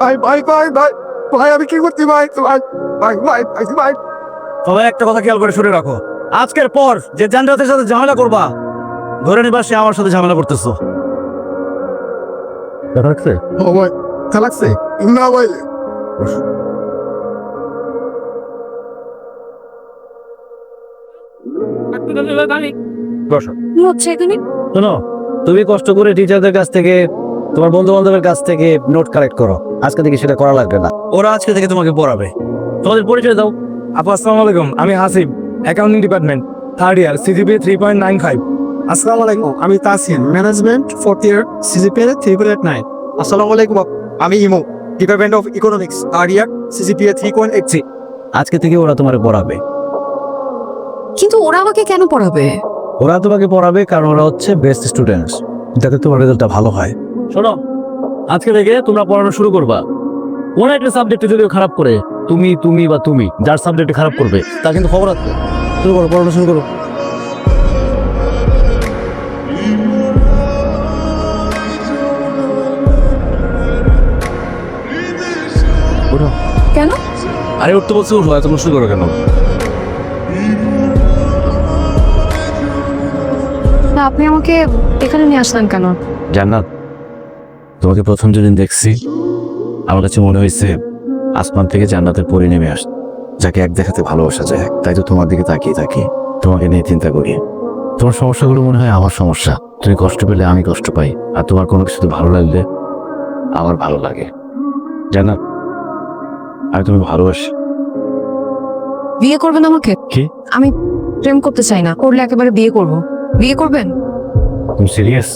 ভাই ভাই ভাই ভাই ভাই আমি কি করছি ভাই ভাই ভাই ভাই ভাই ভাই সবাই একটা কথা খেয়াল করে শুনে রাখো, আজকের পর যে জান্নাতের সাথে ঝামেলা করবা, ধরে নিবা সে আমার সাথে ঝামেলা করতেছো। দেখা যাচ্ছে? ও ভাই তা লাগছে না ভাই বসো। কি হচ্ছে এখানে? শোনো, তুমি কষ্ট করে টিচারদের কাছ থেকে, তোমার বন্ধু বান্ধবের কাছ থেকে নোট কালেক্ট করো। আজকে থেকে সেটা করা লাগবে না, ওরা আজকে থেকে তোমাকে পড়াবে। তোমাদের পরিচয় দাও। আপু আসসালামু আলাইকুম, আমি Hasib, accounting department, third year, CGPA 3.95। আসসালামু আলাইকুম আমি তাসিন ম্যানেজমেন্ট 4th ইয়ার সিজিপিএ 3.89 আসসালামু আলাইকুম আমি imo department of economics 3rd year CGPA 3.83 আজকে থেকে ওরা তোমাকে পড়াবে। কিন্তু ওরা আমাকে কেন পড়াবে? ওরা তোমাকে পড়াবে কারণ ওরা হচ্ছে বেস্ট স্টুডেন্টস, যাতে তোমার রেজাল্টটা ভালো হয়। শোনো, আজকে থেকে তোমরা পড়ানো শুরু করবা। কোন একটা সাবজেক্টে যদি খারাপ করে, তুমি যার সাবজেক্টে খারাপ করবে তা কিন্তু খবর আছে। শুরু করো, পড়ানো শুরু করো। ওঠো। কেন? আরে উঠতে বলছি, উঠো। এত মুশকিল করো কেন? না, আপনি আমাকে এখানে নিয়ে আসলেন কেন? জান্নাত, তোমাকে প্রথম যেদিন দেখছি আমার কাছে মনে হয়েছে আসমান থেকে জান্নাতের পরি নেমে আস, যাকে এক দেখাতে ভালোবাসা যায়। তাই তো তোমার দিকে তাকিয়ে থাকি, তোমাকে নিয়ে চিন্তা করি। তোমার সমস্যাগুলো মনে হয় আমার সমস্যা। তুমি কষ্ট পেলে আমি কষ্ট পাই, আর তোমার কোনো কিছুতে ভালো লাগলে আমার ভালো লাগে। জান্নাত, আমি তুমি ভালোবাসি। বিয়ে করবেন আমাকে? কি? আমি প্রেম করতে চাই না, করলে একেবারে বিয়ে করব। বিয়ে করবেন? তুমি সিরিয়াস?